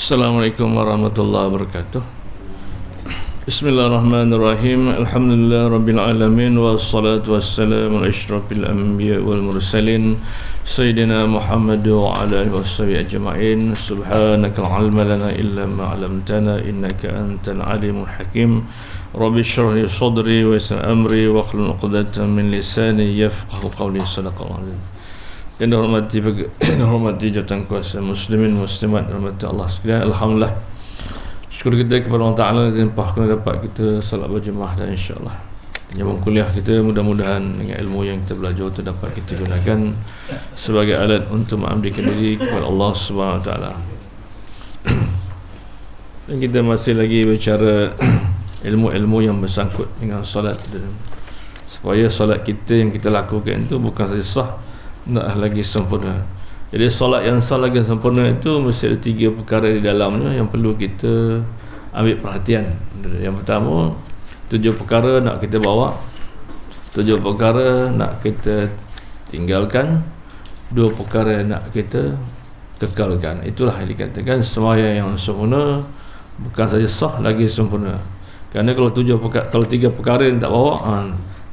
Assalamualaikum warahmatullahi wabarakatuh. Bismillahirrahmanirrahim. Alhamdulillah rabbil alamin wassalatu wassalamu ala asyrafil anbiya wal mursalin sayyidina Muhammad wa ala alihi washabihi ajma'in. Subhanaka la ilma lana illa ma 'allamtana innaka antal alimul hakim. Rabbi shrah li sadri wa yassir amri wa hlul 'uqdatam min lisani yafqahu qawli. Shadaqallahu azim. Yang dihormati jawatan kuasa muslimin muslimat rahmati Allah sekalian. Alhamdulillah, syukur kita kepada Allah Ta'ala yang limpahkan dapat kita salat berjemaah, dan insyaAllah penyambung kuliah kita mudah-mudahan dengan ilmu yang kita belajar itu dapat kita gunakan sebagai alat untuk mengabdikan diri kepada Allah Subhanahu Wa Ta'ala. Dan kita masih lagi bicara ilmu-ilmu yang bersangkut dengan solat, supaya solat kita yang kita lakukan itu bukan saja sah, nak lagi sempurna. Jadi solat yang sah lagi sempurna itu mesti ada 3 perkara di dalamnya yang perlu kita ambil perhatian. Yang pertama, 7 perkara nak kita bawa, 7 perkara nak kita tinggalkan, 2 perkara nak kita kekalkan. Itulah yang dikatakan sembahyang yang sempurna, bukan saja sah lagi sempurna. Kerana kalau 3 perkara yang tak bawa,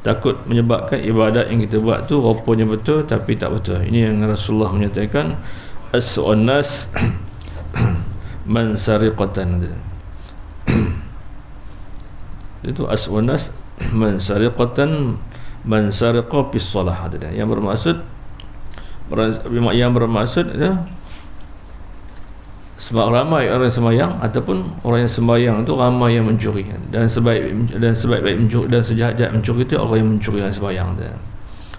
takut menyebabkan ibadat yang kita buat tu rupanya betul tapi tak betul. Ini yang Rasulullah menyatakan as'un nas man sariqatan. Itu as'un nas man sariqatan man sariqa bis salah. Yang bermaksud ya, sebab ramai orang sembahyang ataupun orang yang sembahyang itu ramai yang mencuri, dan sebaik-baik mencuri dan sejahat-jahat mencuri itu orang yang mencuri dalam sembahyang.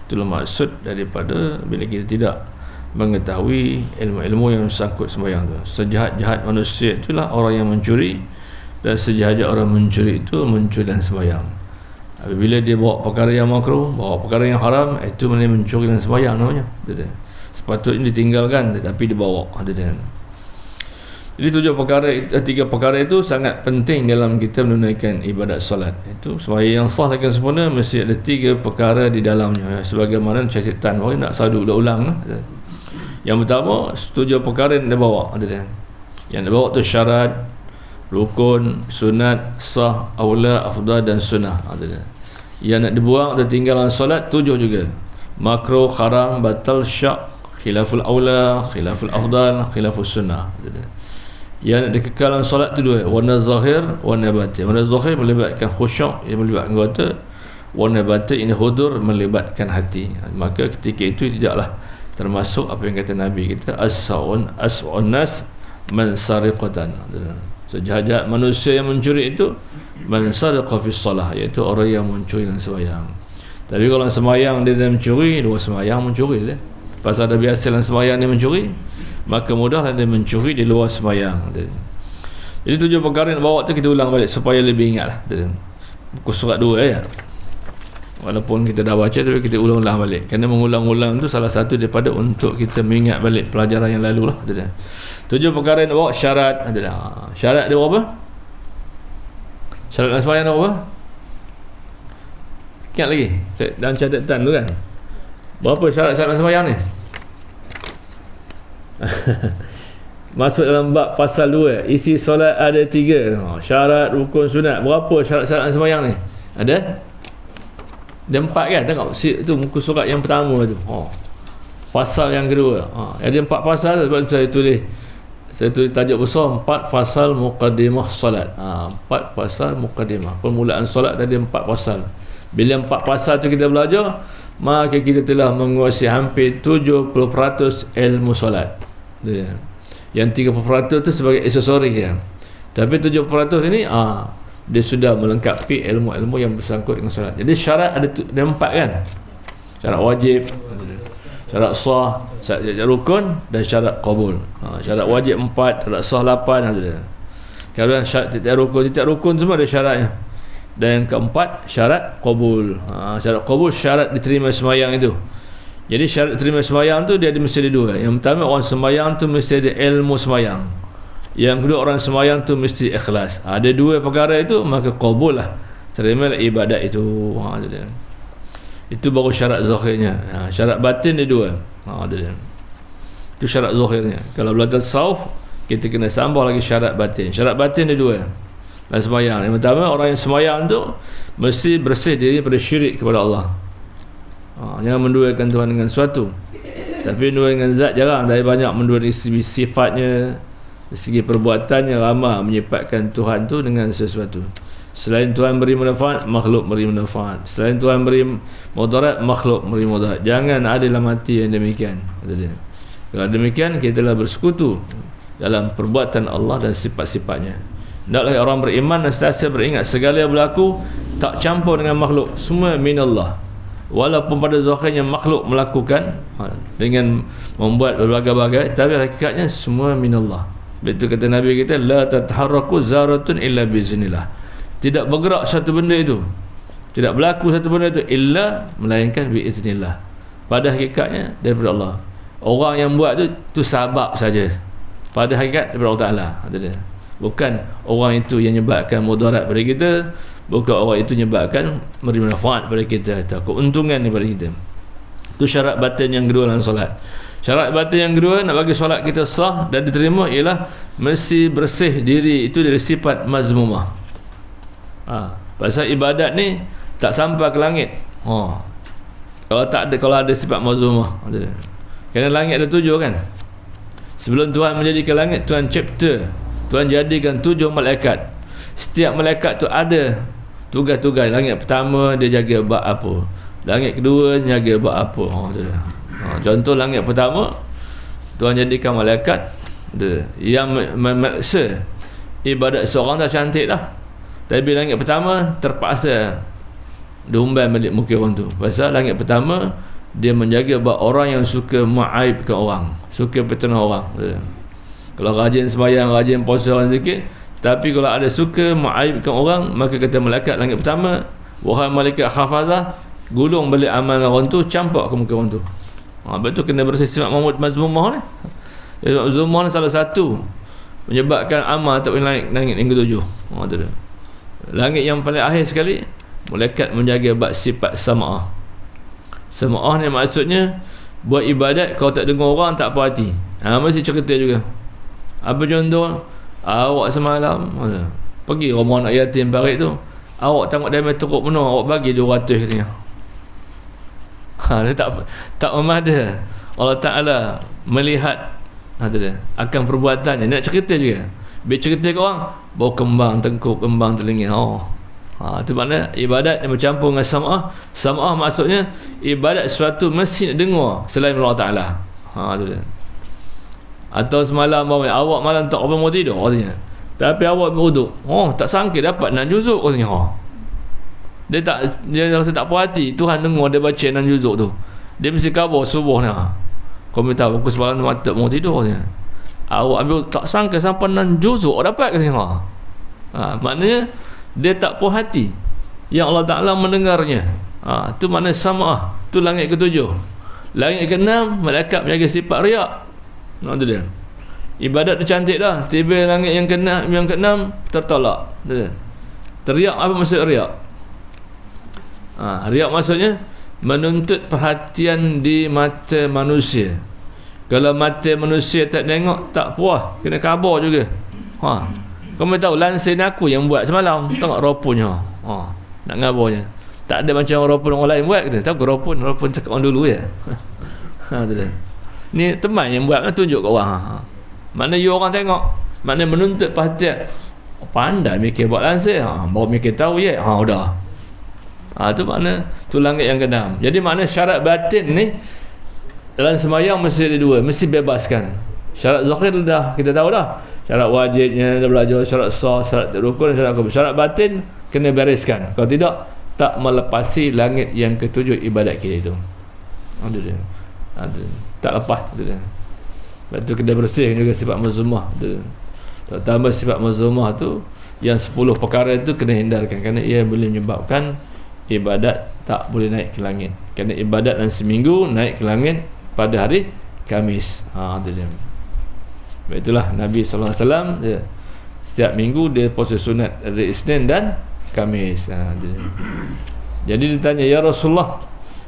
Itulah maksud daripada bila kita tidak mengetahui ilmu-ilmu yang sangkut sembahyang itu. Sejahat-jahat manusia itulah orang yang mencuri, dan sejahat-jahat orang mencuri itu mencuri dalam sembahyang. Apabila dia bawa perkara yang makruh, bawa perkara yang haram, itu mencuri dalam sembahyang namanya. Sepatutnya ditinggalkan tetapi dibawa. Jadi 3 perkara itu sangat penting dalam kita menunaikan ibadat solat. Itu sembahyang yang sah lagi sempurna mesti ada 3 perkara di dalamnya, sebagaimana catatan orang nak sadu ulang. Yang pertama, 7 perkara yang dia bawa. Yang dia bawa tu syarat, rukun, sunat, sah, aula, afdal dan sunnah. Yang nak dibuang atau tinggalan solat 7 juga. Makruh, haram, batal, syak, khilaful aula, khilaful afdal, khilaful sunnah. Yang dikekalkan solat tu 2, warna zahir, warna batin. Warna zahir melibatkan khusyuk, yang melibatkan anggota. Warna batin ini hudur, melibatkan hati. Maka ketika itu tidaklah termasuk apa yang kata Nabi kita, as'un nas man sariqatan. Sejahat-jahat manusia yang mencuri itu man sariqa fi shalah, iaitu orang yang mencuri dalam sembahyang. Tapi kalau sembahyang dia mencuri, dua sembahyang mencuri dia. Pasal dah biasa dalam sembahyang dia mencuri, maka mudahlah dia mencuri di luar sembahyang. Jadi 7 perkara yang bawa tu kita ulang balik supaya lebih ingatlah. Buku surat 2 ya. Walaupun kita dah baca tapi kita ulang-ulang balik. Kerana mengulang-ulang tu salah satu daripada untuk kita mengingat balik pelajaran yang lalu lah. 7 perkara yang bawa syarat adalah. Syarat dia apa? Syarat dalam sembahyang apa? Ingat lagi? Dalam catatan tu kan. Berapa syarat-syarat dalam sembahyang ni? Masuk dalam bab pasal 2, isi solat ada 3, syarat, rukun, sunat. Berapa syarat-syarat sembahyang ni? Ada 4 kan? Tengok itu muka surat yang pertama tu, pasal yang kedua. Ada 4 pasal. Sebab saya tulis tajuk besar 4 pasal muqaddimah solat. 4 pasal muqaddimah, permulaan solat. Ada 4 pasal. Bila 4 pasal tu kita belajar, maka kita telah menguasai hampir 70% ilmu solat. Yang 30% tu sebagai aksesori ya. Tapi 70% ini dia sudah melengkapi ilmu-ilmu yang bersangkut dengan solat. Jadi syarat ada 4 kan? Syarat wajib, syarat sah, syarat rukun dan syarat qabul. Syarat wajib 4, syarat sah 8 ada. Kalau syarat tiap rukun semua ada syaratnya. Dan yang keempat, syarat qabul. Syarat qabul, syarat diterima sembahyang itu. Jadi syarat diterima sembahyang tu dia ada mesti ada 2. Yang pertama, orang sembahyang tu mesti ada ilmu sembahyang. Yang kedua, orang sembahyang tu mesti ikhlas. Ada 2 perkara itu, maka qabul lah, terima ibadat itu. Itu baru syarat zahirnya. Syarat batin dia 2. Itu syarat zahirnya. Kalau belajar tasawuf, kita kena sambung lagi syarat batin. Syarat batin ada dua dalam sembahyang. Yang pertama, orang yang sembahyang tu mesti bersih diri daripada syirik kepada Allah. Jangan menduakan Tuhan dengan sesuatu. Tapi mendua dengan zat jarang. Dari banyak mendua dari segi sifatnya, dari segi perbuatannya, ramai menyifatkan Tuhan tu dengan sesuatu. Selain Tuhan beri manfaat, makhluk beri manfaat. Selain Tuhan beri mudarat, makhluk beri mudarat. Jangan ada dalam hati yang demikian, kata dia. Kalau demikian, kita telah bersekutu dalam perbuatan Allah dan sifat-sifatnya. Hendaklah orang beriman dan sentiasa beringat segala yang berlaku tak campur dengan makhluk, semua minallah. Walaupun pada zahirnya makhluk melakukan dengan membuat berbagai-bagai, tapi hakikatnya semua minallah. Betul kata Nabi kita, la tataharaku zaratun illa biiznillah. Tidak bergerak satu benda itu, tidak berlaku satu benda itu illa melainkan biiznillah. Pada hakikatnya daripada Allah. Orang yang buat tu sabab saja. Pada hakikat daripada Allah Taala. Bukan orang itu yang menyebabkan mudarat pada kita, bukan orang itu menyebabkan memberi manfaat pada kita atau keuntungan daripada kita. Itu syarat batin yang kedua dalam solat. Syarat batin yang kedua nak bagi solat kita sah dan diterima ialah mesti bersih diri itu dari sifat mazmumah. Pasal ibadat ni tak sampai ke langit. Kalau ada sifat mazmumah. Kerana langit ada 7 kan. Sebelum Tuhan menjadikan langit, Tuhan cipta, Tuhan jadikan 7 malaikat. Setiap malaikat tu ada tugas-tugas. Langit pertama dia jaga bab apa, langit kedua jaga bab apa. Contoh langit pertama, Tuhan jadikan malaikat yang memeriksa ibadat seorang dah cantik dah. Tapi langit pertama terpaksa diumban balik muka orang tu. Pasal langit pertama dia menjaga bab orang yang suka mengaibkan orang, suka fitnah orang. Kalau rajin sembahyang, rajin puasa, rajin zikir, tapi kalau ada suka mengaibkan orang, maka kata malaikat langit pertama, wahai malaikat hafazah, gulung balik amal orang tu, campak ke muka orang tu. Betul kena bersih sifat mazmumah ni. Mazmumah ni salah satu menyebabkan amal tak boleh naik yang ke-7. Tu dia. Langit yang paling akhir sekali, malaikat menjaga bab sifat sama'ah. Sama'ah ni maksudnya buat ibadat kalau tak dengar orang tak puas hati. Mesti cerita juga. Apa contoh? Awak semalam pergi rumah anak yatim parit tu, awak tengok dia main teruk penuh, awak bagi 200 katanya. Dia tak memada. Allah Ta'ala melihat akan perbuatannya. Nak cerita juga. Bila cerita ke orang, bau kembang tengkuk, kembang telinga. Itu makna ibadat yang bercampur dengan sam'ah. Sam'ah maksudnya ibadat sesuatu mesti nak dengar selain Allah Ta'ala. Itu dia. Atau semalam awak malam tak apa mau tidur katanya, tapi awak berwuduk, tak sangka dapat 6 juzuk katanya. Dia rasa tak puas hati. Tuhan dengar dia baca 6 juzuk tu, dia mesti khabar subuh ni. Kau minta aku semalam mata mau tidur katanya. Awak ambil tak sangka sampai 6 juzuk dapat katanya. Maknanya dia tak puas hati yang Allah Ta'ala mendengarnya. Tu makna sam'ah. Tu langit ke-7. Langit ke-6 malaikat menjaga sifat riak. Tu dia. Ibadat tu cantik dah, tiba langit yang ke-6 tertolak. Teriak. Apa maksud riak? Riak maksudnya menuntut perhatian di mata manusia. Kalau mata manusia tak tengok, tak puas, kena khabar juga. Kau tahu lansin aku yang buat semalam, tengok ropunnya. Nak ngabarnya. Tak ada macam ropun orang lain buat kita. Tahu ropun cakap orang dulu ya. Tu dia. Ni teman yang buat, tunjuk kat orang. Mana you orang tengok, mana menuntut perhatian. Pandai mikir buat lansin, baru mikir tahu je. Udah. Tu makna tu langit yang ke-6. Jadi makna syarat batin ni dalam sembahyang mesti ada 2, mesti bebaskan. Syarat zahir dah kita tahu dah. Syarat wajibnya dah belajar, syarat sah, syarat rukun, syarat kubur. Syarat batin kena bereskan. Kalau tidak, tak melepasi langit yang ke-7 ibadat kita itu. Dia. Tak lepas dia. Lepas tu kena bersih juga sifat mazmumah. Tambah sifat mazmumah tu, yang 10 perkara itu kena hindarkan, kerana ia boleh menyebabkan ibadat tak boleh naik ke langit. Kerana ibadat dalam seminggu naik ke langit pada hari Khamis. Itulah Nabi SAW setiap minggu dia puasa sunat hari Isnin dan Khamis. Jadi ditanya, ya Rasulullah,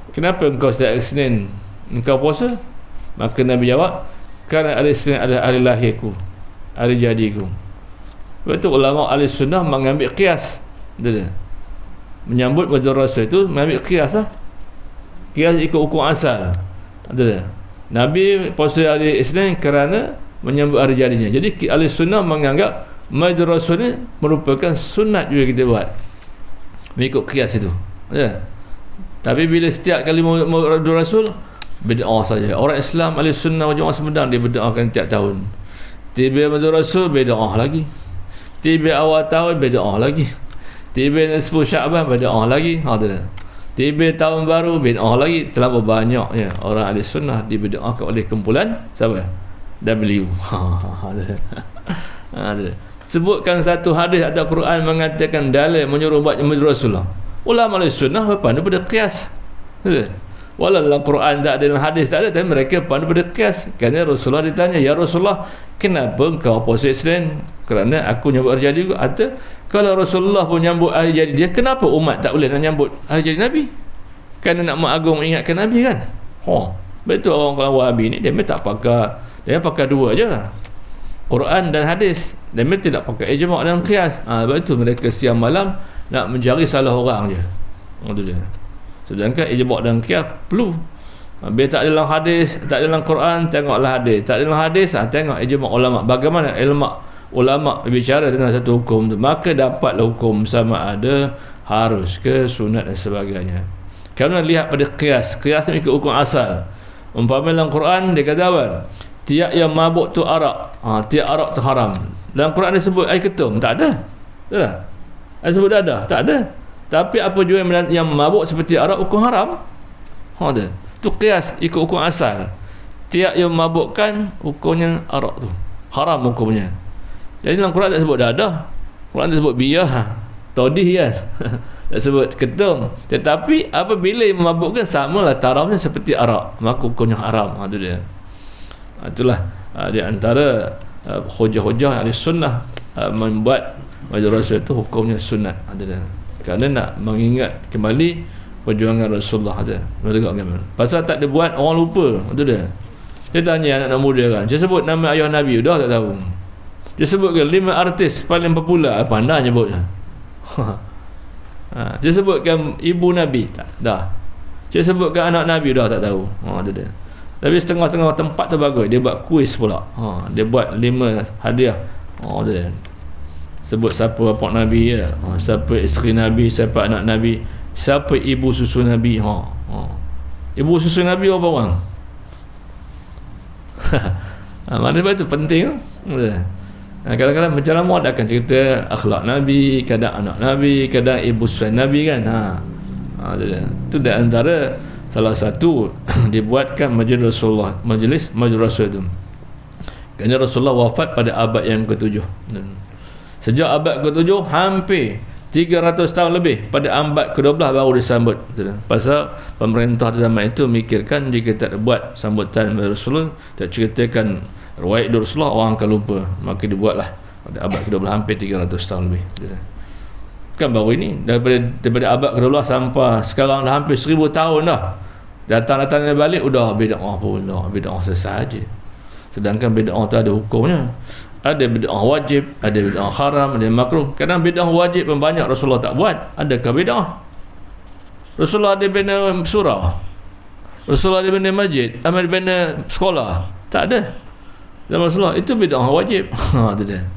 kenapa engkau setiap Isnin engkau puasa? Maka Nabi jawab, kerana hari Isnin adalah hari lahirku, hari jadiku. Sebab tu ulama ahli sunnah mengambil qiyas. Dia menyambut Maulid Rasul itu mengambil qiyas lah. Qiyas ikut hukum asal. Nabi puasa hari Isnin kerana menyambut hari jadinya. Jadi ahli sunnah menganggap Maulid Rasul ni merupakan sunat juga kita buat mengikut qiyas itu. Tapi bila setiap kali Maulid Rasul bid'ah saja. Orang Islam ahli sunnah wal jamaah Semedang dia bid'ahkan tiap tahun. Tiba Maulid Rasul bid'ah lagi. Tiba awal tahun bid'ah lagi. Tiba nisfu Syaban bid'ah lagi. Tiba tahun baru bid'ah lagi. Terlalu banyak ya orang ahli sunnah dibid'ahkan oleh kumpulan siapa? W. Sebutkan satu hadis atau Quran mengatakan dalil menyuruh buat Maulid Rasulullah. Ulama ahli sunnah berpandu pada qiyas. Walau dalam Quran tak ada, dalam hadis tak ada, tapi mereka pandu pada qiyas. Kerana Rasulullah ditanya, ya Rasulullah, kenapa engkau puasa Isnin? Kerana aku nyambut hari jadi juga. Atau kalau Rasulullah pun nyambut hari jadi dia, kenapa umat tak boleh nak nyambut hari jadi Nabi? Kerana nak mengagung ingatkan Nabi kan. Betul orang Wahabi ni dia tak pakai, dia pakai dua je, Quran dan hadis. Dia tidak pakai ijma' dan qiyas. Sebab itu mereka siang malam nak mencari salah orang je. Itu dia. Sedangkan ijma' dan qiyas perlu. Bila tak ada dalam hadis, tak ada dalam Quran, tengoklah hadis. Tak ada dalam hadis, tengok ijma' ulama. Bagaimana ulama bicara tentang satu hukum tu, maka dapatlah hukum sama ada harus ke sunat dan sebagainya. Kerana lihat pada qiyas. Qiyas ni ikut hukum asal. Umpama dalam Quran dia kata apa? Tiap yang mabuk tu arak. Tiap arak tu haram. Dalam Quran dia sebut air ketum, tak ada. Tak ada. Dia sebut dadah, tak ada. Tapi apa juga yang mabuk seperti arak hukum haram. Ada. Tu qiyas ikut hukum asal. Tiap yang mabukkan hukumnya arak tu haram hukumnya. Jadi dalam Quran tak sebut dadah. Quran tak sebut biyah, todih kan. Tak sebut ketum. Tetapi apabila yang memabukkan samalah taramnya seperti arak, maka hukumnya haram. Itu dia. Itulah di antara hujah-hujah ahli sunnah membuat Maulid Rasul itu hukumnya sunat. Itu dia. Kerana nak mengingat kembali perjuangan Rasulullah ada. Pasal tak dia buat orang lupa. Itu dia. Dia tanya anak muda kan, dia sebut nama ayah Nabi, dah tak tahu. Dia sebutkan 5 artis paling popular, pandai nyebutnya. Dia sebutkan ibu Nabi, tak, dah. Dia sebutkan anak Nabi, dah tak tahu. Itu dia. Tapi setengah-setengah tempat tu bagus, dia buat kuis pula. Dia buat 5 hadiah. Itu dia. Sebut siapa bapa Nabi ya. Siapa isteri Nabi, siapa anak Nabi, siapa ibu susu Nabi. Ibu susu Nabi apa orang? Mana sebab itu penting. Kadang-kadang penceramah akan cerita akhlak Nabi, kadang anak Nabi, kadang ibu susu Nabi kan. Itu di antara salah satu dibuatkan majlis Rasulullah, majlis Rasul itu. Kerana Rasulullah wafat pada abad yang ke-7. Sejak abad ke-7 hampir 300 tahun lebih, pada abad ke-12 baru disambut. Pasal pemerintah zaman itu mikirkan jika tak buat sambutan Rasulullah, tak ceritakan riwayat Rasulullah, orang akan lupa. Maka dibuatlah pada abad ke-12 hampir 300 tahun lebih. Kan baru ini daripada abad ke-12 sampai sekarang dah hampir 1000 tahun dah. Datang-datang balik udah bid'ah pun dah, bid'ah sesaja. Sedangkan bid'ah tu ada hukumnya. Ada bid'ah wajib, ada bid'ah haram, ada makruh. Kadang bid'ah wajib pun banyak Rasulullah tak buat. Adakah bid'ah? Rasulullah ada bina surau, Rasulullah ada bina masjid, ada bina sekolah, tak ada. Dan Rasulullah itu bid'ah wajib. Itu dia.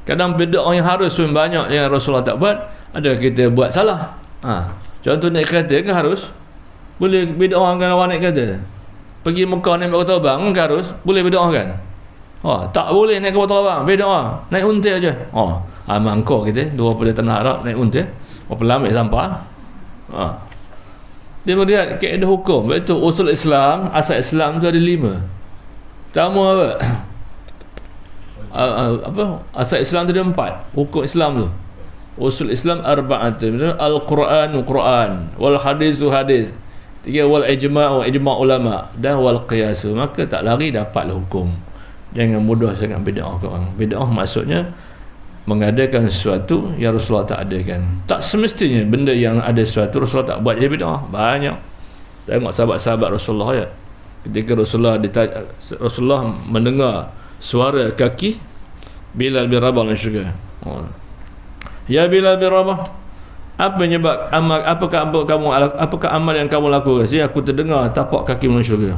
Kadang bid'ah yang harus pun banyak yang Rasulullah tak buat. Ada kita buat salah. Contoh naik kereta kan harus. Boleh bid'ah kan awak naik kereta. Pergi Mekah naik kereta abang kan harus. Boleh bid'ah kan? Tak boleh naik kapal terbang, bid'ah. Naik unta aja. Mangkok kita dua pada tanah Arab naik unta. Berapa lama sampah. Dia melihat kaedah hukum. Iaitu usul Islam, asal Islam tu ada 5. Pertama apa? Asal Islam tu ada 4. Hukum Islam tu. Usul Islam arba'atun. Al-Quran, wal hadis, 3 wal ijma' ulama, dan wal qiyas. Maka tak lari dapatlah hukum. Jangan mudah sangat bid'ah korang. Bid'ah maksudnya mengadakan sesuatu yang Rasulullah tak adakan. Tak semestinya benda yang ada sesuatu Rasulullah tak buat jadi bid'ah. Banyak. Tengok sahabat-sahabat Rasulullah ya. Ketika Rasulullah mendengar suara kaki Bilal bin Rabah dalam syurga. Ya Bilal bin Rabah, apa penyebab amal, apakah amal yang kamu lakukan? Saya aku terdengar tapak kaki dalam syurga.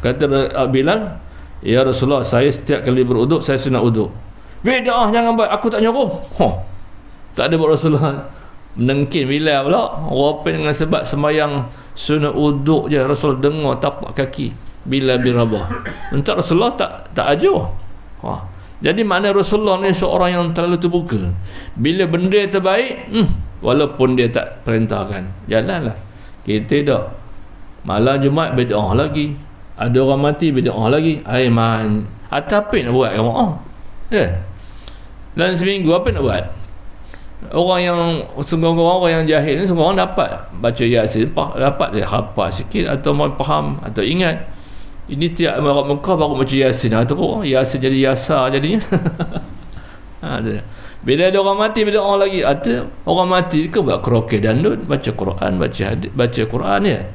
Kata Bilal, ya Rasulullah, saya setiap kali beruduk saya sunat uduk. Bid'ah, jangan buat, aku tak nyuruh. Tak ada buat Rasulullah. Menengkin Bilal pula, walaupun dengan sebab sembahyang sunat uduk je, Rasul dengar tapak kaki Bilal bin Rabah. Entah Rasulullah tak ajar. Jadi makna Rasulullah ni seorang yang terlalu terbuka. Bila benda terbaik, walaupun dia tak perintahkan, jalanlah. Kita tak. Malam Jumaat bid'ah lagi, ada orang mati bid'ah lagi. Aiman, apa nak buat kamu? Dan seminggu apa nak buat? Orang yang orang yang jahil ni, semua orang dapat baca Yasin, dapat dia hafal sikit atau mau faham atau ingat. Ini tiap Arab Mekah baru baca Yasin. Teruk Yasin jadi Yasa jadinya. Bila ada orang mati, bila orang lagi ada orang mati ke buat karaoke dandut, baca Quran, baca Quran ya.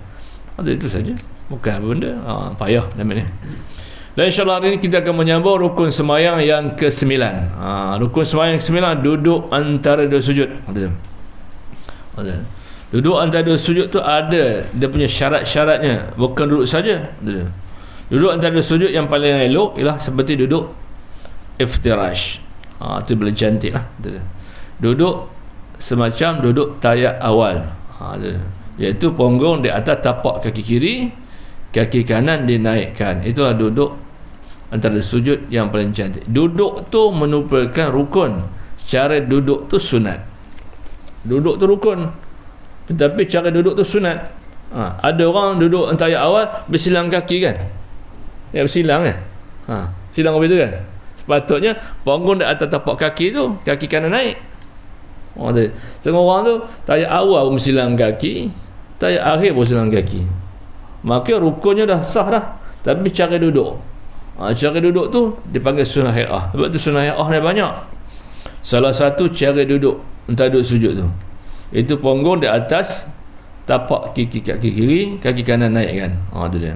Ada itu saja. Bukan apa benda. Payah namanya. Dan insyaAllah hari ini kita akan menyambung rukun sembahyang yang ke-9. Rukun sembahyang yang ke-9, duduk antara dua sujud. Duduk antara dua sujud tu ada dia punya syarat-syaratnya. Bukan duduk saja. Duduk antara dua sujud yang paling elok ialah seperti duduk iftirash. Itu boleh cantik lah. Duduk semacam duduk tayat awal. Iaitu punggung di atas tapak kaki kiri, kaki kanan dinaikkan. Itulah duduk antara sujud yang paling cantik. Duduk tu merupakan rukun. Cara duduk tu sunat. Duduk tu rukun, tetapi cara duduk tu sunat. Ada orang duduk antara awal bersilang kaki kan? Ya, bersilang kan? Silang apa itu kan? Sepatutnya punggung di atas tapak kaki tu, kaki kanan naik. Semua orang tu tayat awal bersilang kaki, tayat akhir bersilang kaki. Maka rukunnya dah sah dah. Tapi cara duduk, cara duduk tu dipanggil sunnah hay'ah. Sebab tu sunnah hay'ah ni banyak. Salah satu cara duduk antara duduk sujud tu, itu punggung di atas tapak kaki kiri, kaki kanan naik kan. Tu dia.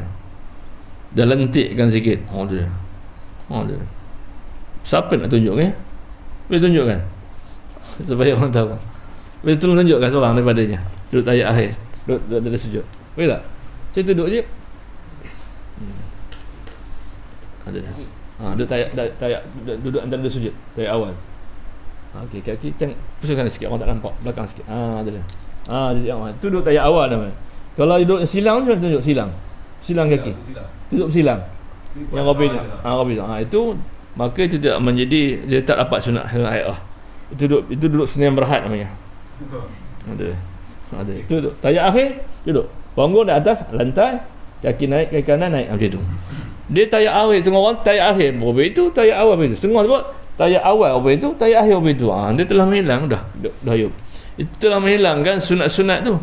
Dah lentikkan sikit. Tu dia. Tu dia. Siapa nak tunjuk ni? Boleh tunjuk kan? Supaya orang tahu. Boleh tolong tunjukkan seorang daripadanya. Duduk tayat akhir, duduk dari sujud. Boleh tak? Saya duduk je. Ada. Duduk tayat duduk antara dua sujud, tayat awal. Okey, kaki pusingkan sikit, orang tak nampak, belakang sikit. Ada dah. Jadi tu duduk tayat awal nama. Kalau duduk silang tu tunjuk silang. Silang kaki. Tutup silang. Yang rabi ni. Rabi. Itu maka itu tidak menjadi, dia tak dapat sunat hay'ah. Itu duduk senyum berhad namanya. Ada. Itu duduk tayat akhir, duduk. Punggung di atas lantai, kaki naik, kaki kanan naik, macam tu. Dia tayat akhir, setengah orang tayat akhir begitu, tayat awal begitu. Setengah sebut tayat awal begitu, tayat akhir begitu. Dia telah menghilang dah yuk. Itu telah menghilangkan sunat-sunat tu.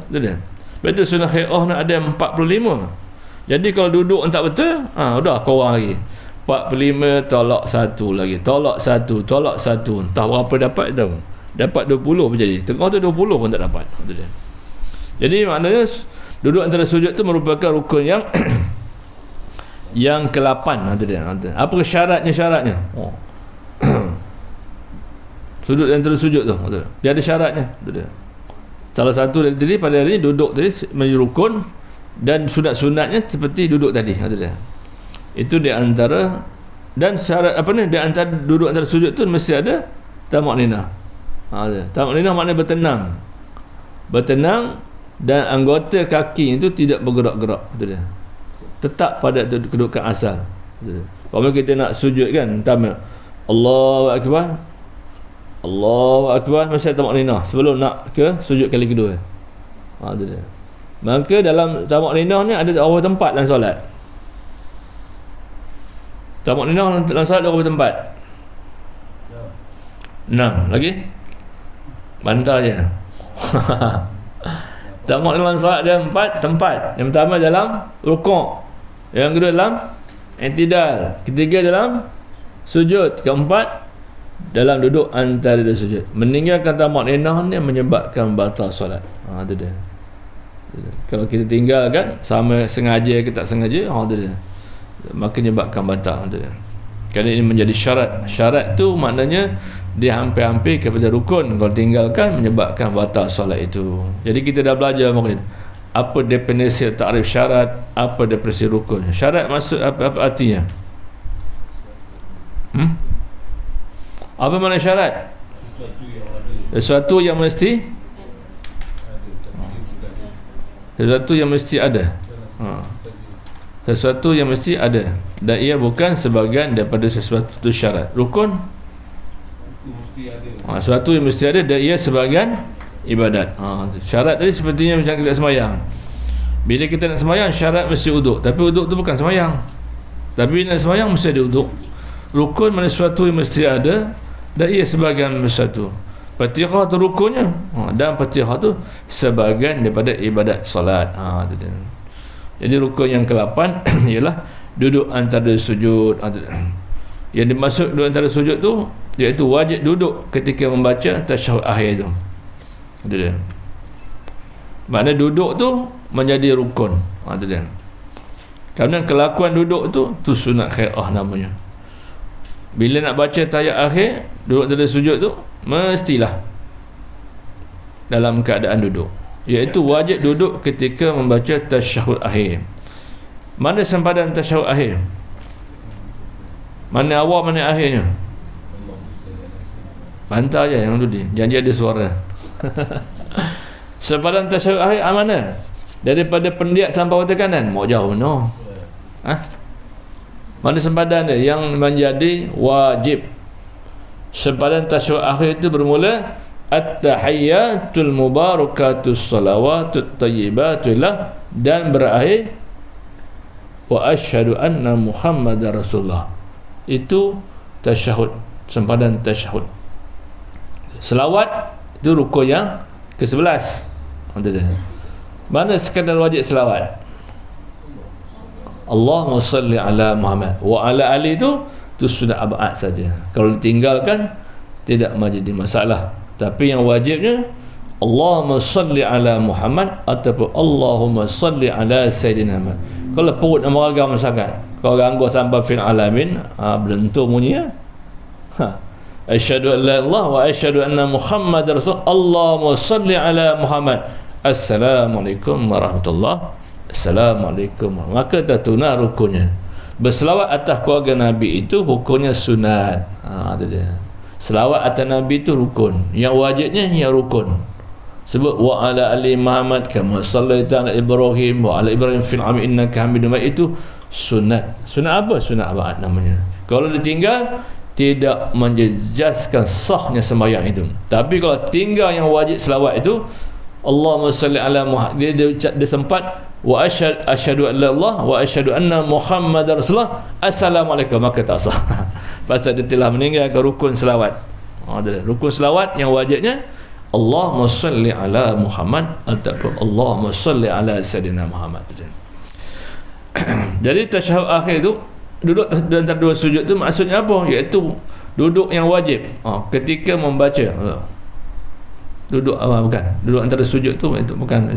Betul sunat hay'ah nak ada 45. Jadi kalau duduk tak betul, dah kurang lagi. 45 tolak 1 lagi. Tolak 1, tolak 1. Entah berapa dapat tahu. Dapat 20 pun jadi. Tengah tu 20 pun tak dapat. Jadi maknanya duduk antara sujud tu merupakan rukun yang yang ke-8. Apa syaratnya? Sudut antara sujud tu, dia ada syaratnya. Salah satu tadi pada hari ni duduk tadi menjadi rukun, dan sunat-sunatnya seperti duduk tadi. Itu di antara, dan syarat di antara duduk antara sujud tu mesti ada tamakninah. Tamakninah maknanya bertenang dan anggota kaki itu tidak bergerak-gerak. Tetap pada kedudukan asal. Kalau kita nak sujud kan, pertama Allahu Akbar, mesti tamakninah sebelum nak ke sujud kali kedua. Maka dalam tamakninah ni ada beberapa tempat dalam solat. Tamakninah dalam solat ada berapa tempat? 6 lagi? Bantar je. Tamakninah dalam solat ada 4 tempat. Yang pertama dalam rukuk, yang kedua dalam i'tidal, ketiga dalam sujud, keempat dalam duduk antara dua sujud. Meninggalkan tamakninah ni menyebabkan batal solat. Itu dia. Kalau kita tinggalkan sama sengaja ke tak sengaja, itu dia, maka menyebabkan batal. Itu dia. Kerana ini menjadi syarat. Syarat tu maknanya dia hampir-hampir kepada rukun. Kalau tinggalkan menyebabkan batal solat itu. Jadi kita dah belajar mungkin apa definisi takrif syarat, apa definisi rukun. Syarat maksud apa artinya? Apa makna syarat? Sesuatu yang mesti sesuatu yang mesti ada. Sesuatu yang mesti ada dan ia bukan sebahagian daripada sesuatu itu syarat. Rukun sesuatu yang mesti ada dan ia sebahagian ibadat. Syarat tadi sepertinya macam kita sembahyang. Bila kita nak sembahyang syarat mesti uduk, tapi uduk tu bukan sembahyang. Tapi nak sembahyang mesti ada uduk. Rukun mana sesuatu yang mesti ada dan ia sebahagian sesuatu. Fatihah tu rukunnya, dan Fatihah tu sebahagian daripada ibadat solat. Jadi rukun yang ke-8 ialah duduk antara sujud. Yang dimaksud duduk antara sujud tu iaitu wajib duduk ketika membaca tasyahud akhir tu. Maknanya duduk tu menjadi rukun. Kerana kelakuan duduk tu sunat khairah namanya. Bila nak baca tahiyat akhir, duduk antara sujud tu mestilah dalam keadaan duduk, iaitu wajib duduk ketika membaca tasyahud akhir. Mana sempadan tasyahud akhir? Mana awal, mana akhirnya? Bantah je yang dulu janji ada suara. Sempadan tasyahud akhir mana? Daripada pendiak sampai mata kanan, mau jauh no? Mana sempadan dia yang menjadi wajib? Sempadan tasyahud akhir itu bermula at-tahiyyatul mubarakatus salawatut thayyibatullah dan berakhir wa asyhadu anna muhammadar rasulullah. Itu tasyahud, sempadan tasyahud. Selawat itu rukun yang ke-11. Mana sekadar wajib selawat? Allahumma salli ala Muhammad wa ala ali itu sudah abad saja. Kalau ditinggalkan tidak menjadi masalah. Tapi yang wajibnya Allahumma salli ala Muhammad ataupun Allahumma salli ala Sayyidina Muhammad. Kalau perut nama ragam sangat, kalau ganggu sampai fil alamin, berlentur bunyi ya. Asyhadu an la ilaha wa asyhadu anna Muhammadar rasul. Allahumma salli ala Muhammad. Assalamualaikum warahmatullahi. Assalamualaikum. Maka tertunai rukunnya. Berselawat atas keluarga Nabi itu hukumnya sunat. Itu dia. Selawat atas Nabi itu rukun. Yang wajibnya yang rukun. Sebut wa ala ali Muhammad kama sallaita ala Ibrahim wa ala Ibrahim fil alamin innaka Hamidum Majid, itu sunat. Sunat apa? Sunat abad namanya. Kalau ditinggal tidak menjejaskan sahnya sembahyang itu. Tapi kalau tinggal yang wajib selawat itu, Allahumma salli ala Muhammad, dia sempat wa asyhadu an la ilaha wa asyhadu anna Muhammadar rasulullah, assalamualaikum, maka tak sah. Pasal dia telah meninggalkan rukun selawat. Rukun selawat yang wajibnya Allahumma salli ala Muhammad ataupun Allahumma salli ala Sayyidina Muhammad. Jadi tasyahud akhir itu duduk antara dua sujud itu maksudnya apa? Iaitu duduk yang wajib ketika membaca. Duduk bukan duduk antara sujud tu, itu bukan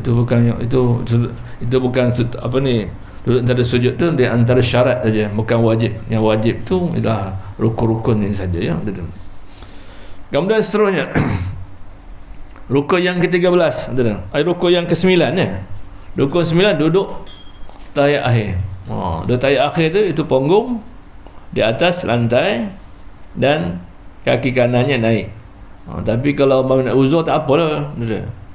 apa ni, duduk antara sujud tu dia antara syarat saja, bukan wajib. Yang wajib tu ialah rukun-rukun ini saja ya. Kemudian seterusnya rukun yang ke-13 rukun yang ke-9 ya. Rukun 9 duduk tahiyat akhir. Duduk tahiyat akhir tu itu punggung di atas lantai dan kaki kanannya naik. Tapi kalau abang nak uzur tak apalah,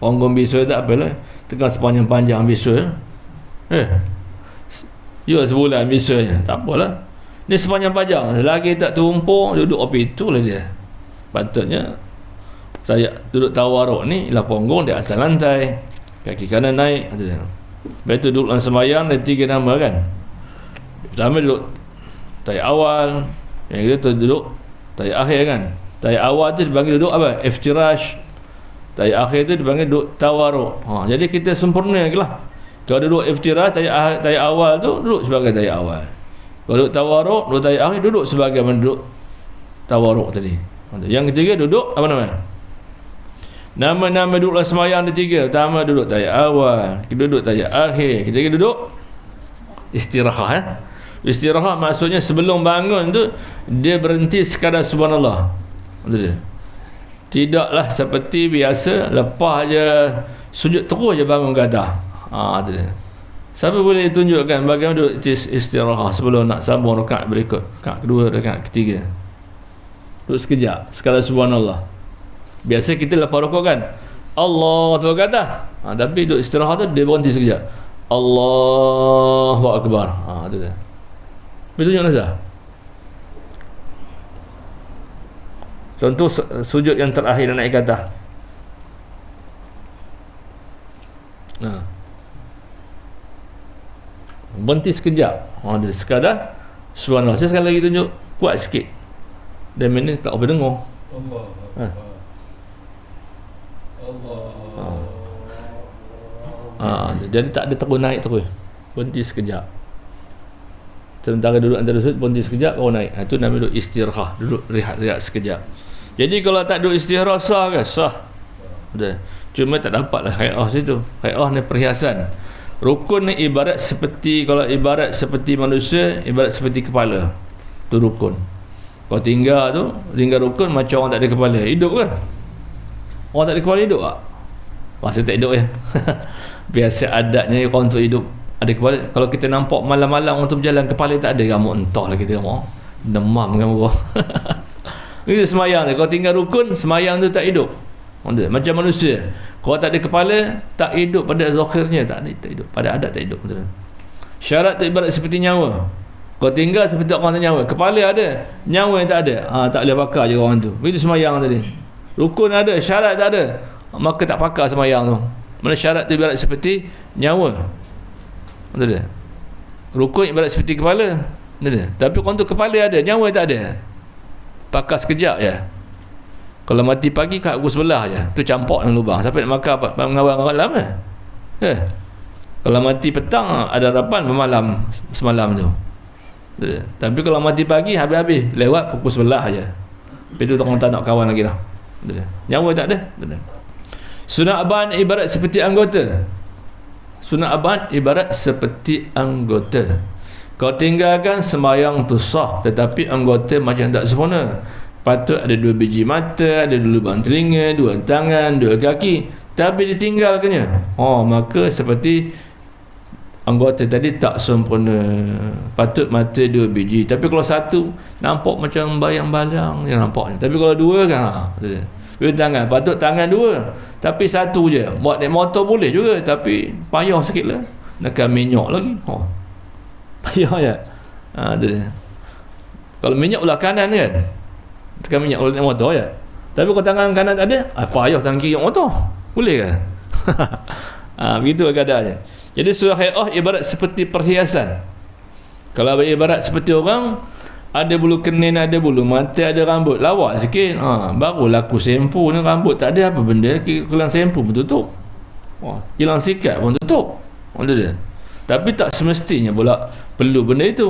punggung bisul tak apalah, tekan sepanjang-panjang bisul sebulan bisulnya tak apalah, ni sepanjang-panjang selagi tak tumpuk duduk api itulah dia. Patutnya saya duduk tawaruk ni ialah punggung di atas lantai, kaki kanan naik. Lepas tu duduk dalam sembahyang ada 3 nama kan. Pertama duduk tahiyat awal, yang kedua tu duduk tahiyat akhir kan. Tahiyat awal tu dipanggil duduk apa? Iftirash. Tahiyat akhir tu dipanggil duduk tawaruk. Jadi kita sempurna lah. Kalau duduk iftirash, tahiyat awal tu duduk sebagai tahiyat awal. Kalau duduk tawaruk, duduk tahiyat akhir duduk sebagai duduk tawaruk tadi. Yang ketiga duduk apa nama? Nama-nama duduk dalam sembahyang ada 3. Pertama duduk tahiyat awal, kedua duduk tahiyat akhir, ketiga duduk istirahat. Istirahat maksudnya sebelum bangun tu dia berhenti sekadar subhanallah. Betul. Tidaklah seperti biasa lepas je sujud terus je bangun ke atas. Tu dia. Siapa boleh tunjukkan bagaimana duduk istirahat sebelum nak sambung rakaat berikut, rakaat kedua, rakaat ketiga? Duduk sekejap sekadar subhanallah. Biasa kita lepas rukuk kan Allah tu ke atas. Tapi duduk istirahat tu dia berhenti sekejap. Allahu Akbar. Tu dia. Betul tunjuk nazar. Contoh sujud yang terakhir dan naik ke atas. Berhenti sekejap. Dia sekadar subhanallah. Saya sekali lagi tunjuk kuat sikit. Dan mana tak apa dengar. Jadi tak ada terus naik terus. Berhenti sekejap. Sementara duduk antara sujud berhenti sekejap baru naik. Itu namanya duduk istirahat, duduk rehat sekejap. Jadi kalau tak duduk istirahat sah ke? Sah. Cuma tak dapatlah hai'ah situ. Hai'ah ni perhiasan. Rukun ni ibarat seperti, kalau ibarat seperti manusia, ibarat seperti kepala. Tu rukun. Kalau tinggal rukun macam orang tak ada kepala. Hidup ke? Orang tak ada kepala hidup tak? Masa tak hidup ya. Biasa adatnya orang untuk hidup ada kepala. Kalau kita nampak malam-malam untuk berjalan kepala tak ada, gamuk entahlah kita gamuk demam gamuk. Itu semayang dia. Kalau tinggal rukun, semayang tu tak hidup. Macam manusia, kalau tak ada kepala tak hidup pada zahirnya, tak hidup pada adat, tak hidup. Betul. Syarat tu ibarat seperti nyawa. Kalau tinggal seperti orang tak nyawa, kepala ada, nyawa yang tak ada, tak boleh pakar je orang tu. Begitu semayang tadi. Rukun ada, syarat tak ada, maka tak pakar semayang tu. Mana syarat tu ibarat seperti nyawa. Betul tak? Rukun ibarat seperti kepala. Betul tak? Tapi orang tu kepala ada, nyawa tak ada. Pakar sekejap je. Kalau mati pagi kat pukul sebelah je, tu campak dalam lubang. Siapa nak makan apa? Mengawal malam lah. Kalau mati petang ada harapan bermalam semalam tu. Betul tak? Tapi kalau mati pagi habis-habis lewat pukul sebelah je. Lepas tu orang tak nak kawan lagi dah. Betul tak? Nyawa tak ada. Betul tak? Sunat aban ibarat seperti anggota. Sunat aban ibarat seperti anggota. Kau tinggalkan sembahyang tu sah, tetapi anggota macam tak sempurna. Patut ada 2 biji mata, ada 2 lubang telinga, 2 tangan, 2 kaki, tapi ditinggalkannya. Maka seperti anggota tadi tak sempurna. Patut mata 2 biji, tapi kalau satu nampak macam bayang-bayang yang nampaknya. Tapi kalau 2 kan dua tangan, patut tangan 2, tapi satu je. Buat naik motor boleh juga, tapi payah sikit lah, nak minyak lagi. Payah je. Kalau minyak belah kanan kan, tekan minyak kalau naik motor je. Tapi kalau tangan kanan tak ada, payah tangan kiri motor. Boleh ke? Begitu keadaannya. Jadi surah hai'ah ibarat seperti perhiasan. Kalau ibarat seperti orang, ada bulu kening, ada bulu mata, ada rambut, lawak sikit, baru laku sempu ni rambut, tak ada apa benda, kilang sempu pun tutup, kilang sikat pun tutup. Tapi tak semestinya pula perlu benda itu.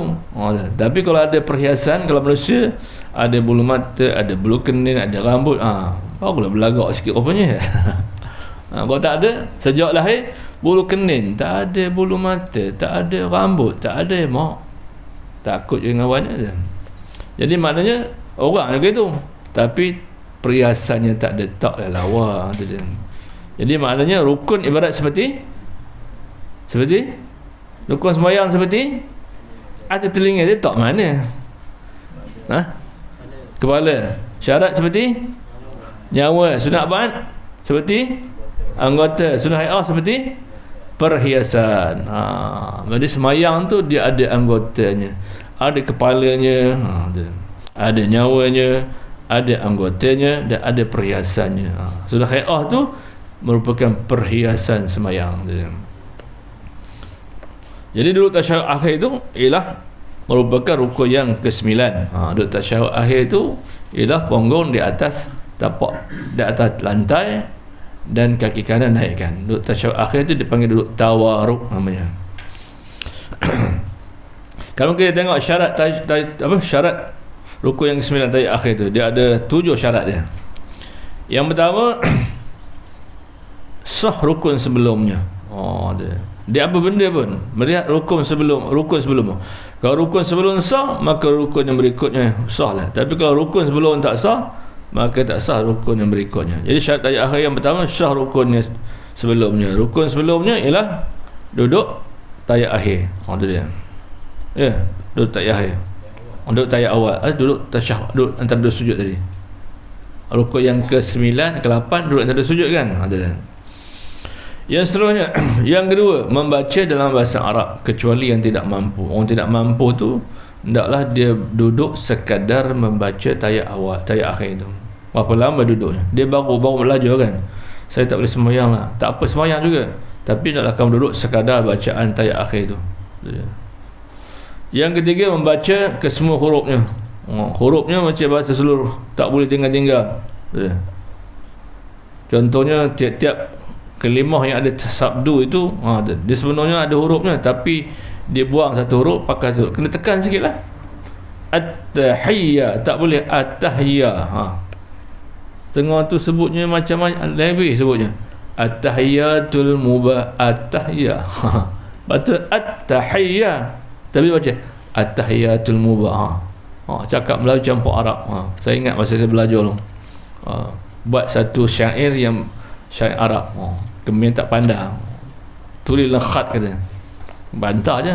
Tapi kalau ada perhiasan, kalau manusia ada bulu mata, ada bulu kening, ada rambut, barulah berlagak sikit rupanya. Kalau tak ada, sejak lahir bulu kening, tak ada bulu mata, tak ada rambut, tak ada mak, takut je dengan awaknya. Jadi maknanya orang juga itu, tapi perhiasannya tak ada, tak lawa. Jadi maknanya rukun ibarat seperti rukun sembahyang seperti ada telinga dia, tak mana? Kepala. Syarat seperti nyawa. Sunat abad seperti anggota. Sunat hai'ah seperti perhiasan. Jadi sembahyang tu dia ada anggotanya, ada kepalanya, ada nyawanya, ada anggotanya, dan ada perhiasannya. Sunat hai'ah tu merupakan perhiasan sembahyang. Jadi duduk tasyahud akhir itu ialah merupakan rukun yang ke-9. Duduk tasyahud akhir itu ialah punggung di atas tapak, di atas lantai, dan kaki kanan naikkan. Duduk tasyahud akhir itu dipanggil duduk tawaruk namanya. Kalau kita tengok syarat syarat rukun yang ke-9 tasyahud akhir itu, dia ada 7 syarat dia. Yang pertama, sah rukun sebelumnya. Dia apa benda pun, melihat rukun sebelum. Kalau rukun sebelum sah, maka rukun yang berikutnya sah lah. Tapi kalau rukun sebelum tak sah, maka tak sah rukun yang berikutnya. Jadi syarat tayat akhir yang pertama, sah rukunnya sebelumnya. Rukun sebelumnya ialah duduk tayat akhir. Itu dia. Ya, duduk tayat akhir. Duduk tayat awal, duduk tasyahud, duduk antara dua sujud tadi. Rukun yang ke-9, ke-8 duduk antara sujud kan. Itu dia. Yang seterusnya, yang kedua, membaca dalam bahasa Arab kecuali yang tidak mampu. Orang tidak mampu tu hendaklah dia duduk sekadar membaca tayat awal, tayat akhir tu. Berapa lama duduknya? Dia baru belajar kan. Saya tak boleh sembahyang lah. Tak apa sembahyang juga. Tapi hendaklah kamu duduk sekadar bacaan tayat akhir tu. Yang ketiga, membaca ke semua hurufnya. Hurufnya macam bahasa seluruh, tak boleh tinggal-tinggal. Contohnya tiap-tiap kalimah yang ada sabdu itu, dia sebenarnya ada hurufnya, tapi dia buang satu huruf, pakai tu, kena tekan sikit lah. At-tahiyya, tak boleh at-tahiyya. Tengah tu sebutnya macam-macam, lebih sebutnya at-tahiyyatul mubah, at-tahiyya. Betul, at-tahiyya, tapi baca at-tahiyyatul mubah. Cakap Melayu campur Arab. Saya ingat masa saya belajar dulu, buat satu syair yang syair Arab. Kemudian tak pandang, tulislah khat kata, bantah je.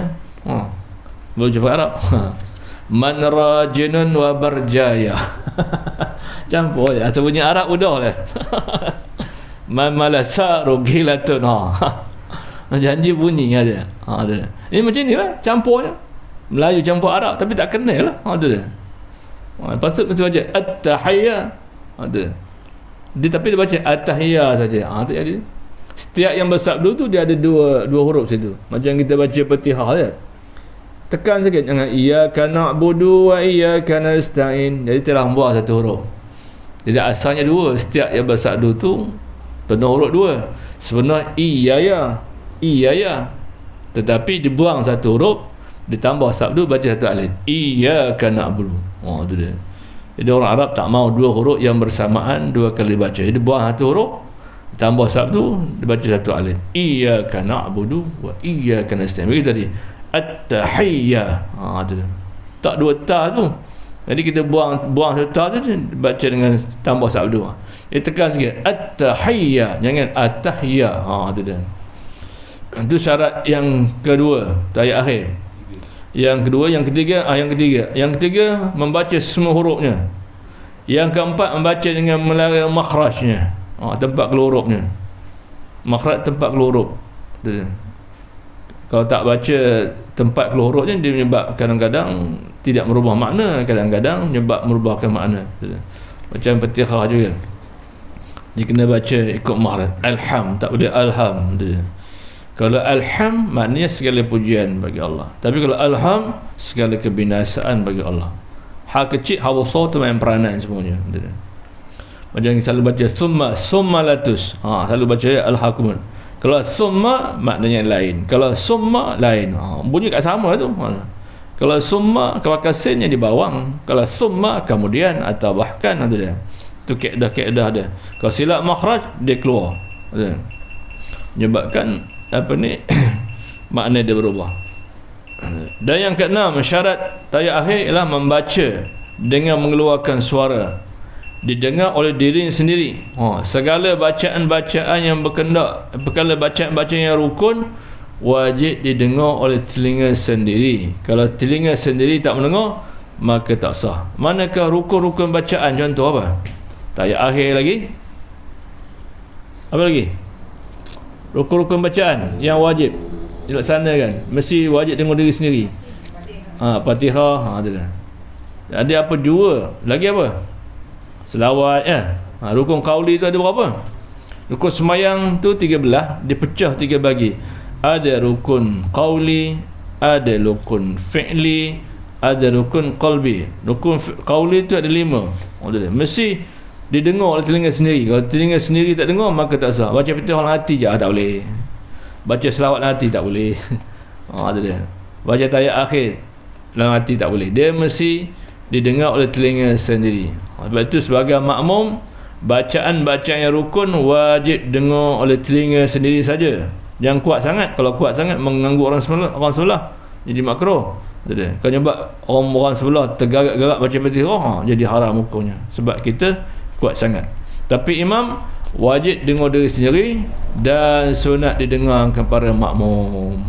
Baru jumpa Arab. Man rajinun wa barjaya. Campur je, asal bunyi Arab udah lah. Man malasa rugilatun. Janji bunyi aja. Ini macam ni lah, campur je. Melayu campur Arab, tapi tak kenal lah. Itu dia. Patut betul baca at-tahiyya. Dia tapi dia baca at-tahiyya saja. Tu jadi. Setiap yang bersabdu tu dia ada dua huruf situ. Macam kita baca Fatihah je. Tekan sikit, jangan iyyaka na'budu wa iyyaka nasta'in. Jadi telah buang satu huruf. Jadi asalnya dua. Setiap yang bersabdu tu penuh huruf dua. Sebenarnya iya. Tetapi dibuang satu huruf, ditambah sabdu, baca satu alif. Iyyaka na'budu. Tu dia. Jadi orang Arab tak mau dua huruf yang bersamaan dua kali baca. Jadi buang satu huruf, tambah sabdu, dibaca satu alif. Iyyaka na'budu wa iyyaka nasta'in. Begitu tadi. At-tahiyya. Tu. Tak dua ta tu. Jadi kita buang satu ta tu, baca dengan tambah sabdu. Tekan sikit. At-tahiyya. Jangan at-tahiyya. Tu dia. Itu syarat yang kedua, tayat akhir. Yang ketiga membaca semua hurufnya. Yang keempat, membaca dengan melarang makhrajnya. Tempat keluar hurufnya. Makhraj tempat keluar huruf. Kalau tak baca tempat keluar hurufnya, dia menyebab kadang-kadang tidak merubah makna, kadang-kadang menyebab merubahkan makna. Macam Fatihah juga, dia kena baca ikut makhraj. Alham, tak boleh alham. Kalau alham, maknanya segala pujian bagi Allah. Tapi kalau alham, segala kebinasaan bagi Allah. Hal kecil, hal besar tu main peranan semuanya. Macam selalu baca summa latus. Selalu baca al-hakum. Kalau summa, maknanya lain. Kalau summa, lain. Bunyi kat sama tu. Kalau summa, pakai sin yang di bawang. Kalau summa, kemudian atau bahkan, ada dia. Itu kaedah dia. Kalau silap makhraj, dia keluar. Menyebabkan makna dia berubah. Dan yang keenam, syarat tayat akhir ialah membaca dengan mengeluarkan suara, didengar oleh diri sendiri. Segala bacaan-bacaan yang perkara bacaan-bacaan yang rukun wajib didengar oleh telinga sendiri. Kalau telinga sendiri tak mendengar, maka tak sah. Manakah rukun-rukun bacaan? Contoh apa? Tayat akhir lagi. Apa lagi? Rukun-rukun bacaan yang wajib dilaksanakan, mesti wajib dengar diri sendiri. Fatihah, ada apa dua? Lagi apa? Selawat ya. Rukun qauli tu ada berapa? Rukun sembahyang tu 13, dipecah 3 bagi. Ada rukun qauli, ada rukun fi'li, ada rukun qalbi. Rukun qauli tu ada 5. Mesti didengar oleh telinga sendiri. Kalau telinga sendiri tak dengar, maka tak sah. Baca Fatihah dalam hati je, tak boleh. Baca selawat dalam hati, tak boleh. Itu dia. Baca tayat akhir dalam hati, tak boleh. Dia mesti didengar oleh telinga sendiri. Sebab itu sebagai makmum, bacaan-bacaan yang rukun wajib dengar oleh telinga sendiri saja. Jangan kuat sangat. Kalau kuat sangat mengganggu orang sebelah jadi makruh. Kau nyoba orang sebelah tergarak-garak macam Fatihah, jadi haram hukumnya sebab kita kuat sangat. Tapi imam wajib dengar diri sendiri dan sunat didengar kepada makmum.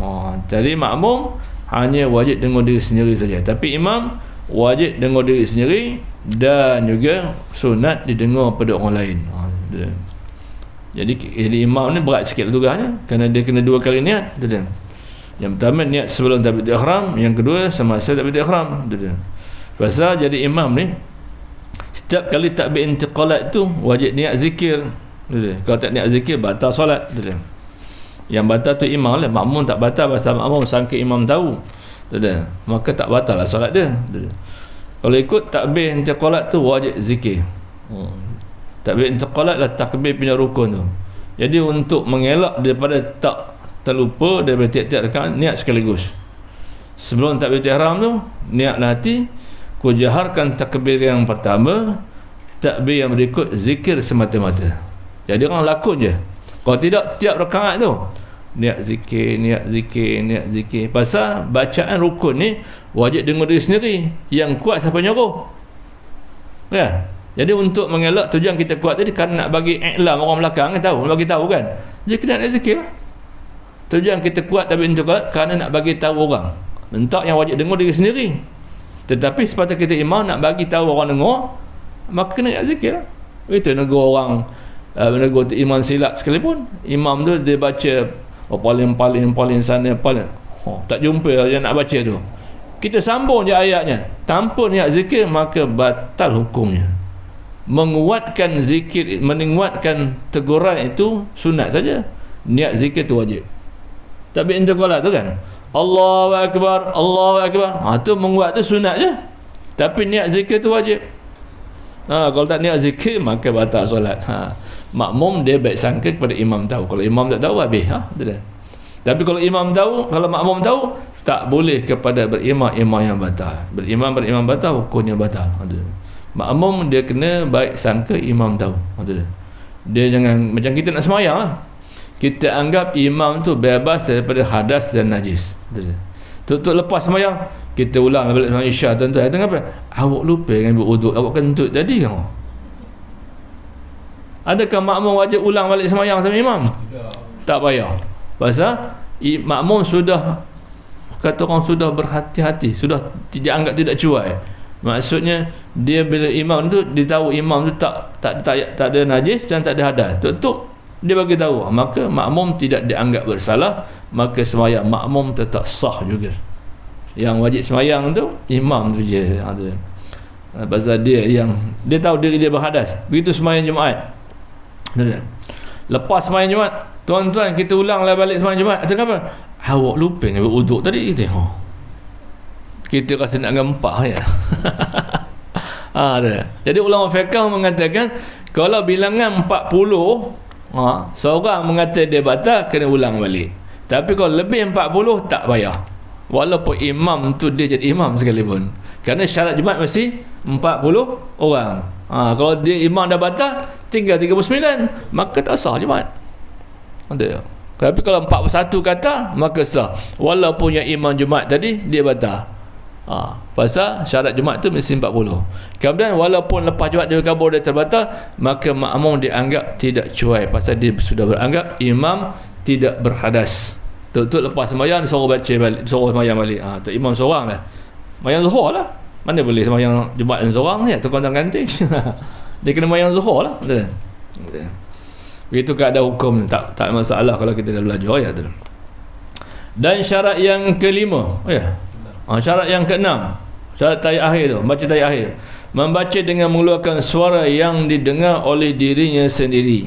Jadi makmum hanya wajib dengar diri sendiri saja, tapi imam wajib dengar diri sendiri dan juga sunat didengar pada orang lain. Jadi imam ni berat sikit tugasnya kerana dia kena 2 kali niat. Yang pertama niat sebelum takbiratul ihram, yang kedua semasa takbiratul ihram. Pasal jadi imam ni setiap kali takbir intiqalat tu wajib niat zikir. Kalau tak niat zikir batal solat. Yang batal tu imam lah, makmum tak batal pasal makmum sangka imam tahu. Maka tak batal lah solat dia. Kalau ikut takbir intiqalat tu wajib zikir. Takbir intiqalat lah takbir punya rukun tu. Jadi untuk mengelak daripada tak terlupa daripada tiap-tiap rakaat, niat sekaligus. Sebelum takbir ihram tu niatlah hati, ku jaharkan takbir yang pertama, takbir yang berikut zikir semata-mata. Jadi orang lakon je. Kalau tidak tiap rakaat tu niat zikir, niat zikir, niat zikir. Pasal bacaan rukun ni wajib dengar diri sendiri. Yang kuat siapa nyuruh? Ya. Jadi untuk mengelak tujuan kita kuat tadi kan nak bagi iklam orang belakang kan tahu, bagi tahu kan. Jadi kita nak zikir. Tujuan kita kuat tapi intiqalat kerana nak bagi tahu orang. Mentak yang wajib dengar diri sendiri. Tetapi sepatutnya kita imam nak bagi tahu orang dengar, maka kena nak zikir. Itu negur orang negur tu imam silap sekalipun. Imam tu dia baca paling sana paling tak jumpa yang nak baca tu. Kita sambung je ayatnya tanpa niat zikir, maka batal hukumnya. Menguatkan zikir, menguatkan teguran itu sunat saja. Niat zikir tu wajib. Tapi intiqalat tu kan Allahu Akbar, Allahu Akbar, tu menguat tu sunat je. Tapi niat zikir tu wajib. Kalau tak niat zikir maka batal solat. Makmum dia baik sangka kepada imam tahu. Kalau imam tak tahu habis. Tapi kalau imam tahu, kalau makmum tahu, tak boleh kepada berimam yang batal. Berimam batal, hukumnya batal. Makmum dia kena baik sangka imam tahu. Dia jangan macam kita nak semayang lah. Kita anggap imam tu bebas daripada hadas dan najis. Untuk lepas semayang kita ulang balik semayang isyak tuan-tuan. Apa? Awak lupa dengan berwuduk, awak kentut tadi kan? Adakah makmum wajib ulang balik semayang sama imam? Tak payah. Pasal makmum sudah, kata orang sudah berhati-hati, sudah anggap tidak cuai. Maksudnya dia bila imam tu dia tahu imam tu tak ada najis dan tak ada hadas, tutup dia bagi tahu, maka makmum tidak dianggap bersalah, maka sembahyang makmum tetap sah juga. Yang wajib sembahyang tu imam tu je. Pasal dia tahu diri dia berhadas. Begitu sembahyang Jumaat. Lepas sembahyang Jumaat, tuan-tuan kita ulanglah balik sembahyang Jumaat. Macam apa? Awak lupa dengan berwuduk tadi kita. Kita rasa nak gempah ya. Jadi ulama fiqh mengatakan kalau bilangan 40, seorang mengata dia batal, kena ulang balik. Tapi kalau lebih 40 tak payah. Walaupun imam tu dia jadi imam sekalipun. Kerana syarat Jumaat mesti 40 orang. Kalau dia imam dah batal, tinggal 39, maka tak sah Jumaat. Tapi kalau 41 kata, maka sah. Walaupun yang imam Jumaat tadi dia batal. Pasal syarat Jumaat tu mesti 40. Kemudian walaupun lepas Jumaat dia kabur dia terbatal, maka makmum dianggap tidak cuai pasal dia sudah beranggap imam tidak berhadas. Tuk lepas sembahyang suruh baca balik, suruh sembahyang balik. Tu imam seorang lah. Sembahyang zuhur lah. Mana boleh sembahyang Jumaat yang seorang ya, tu kontang-kanting. Dia kena sembahyang zuhur lah. Begitu keadaan hukum, tak masalah kalau kita dah belajar ya. Dan syarat yang kelima, syarat yang keenam, syarat tayyat akhir tu, baca tayyat akhir, membaca dengan mengeluarkan suara yang didengar oleh dirinya sendiri.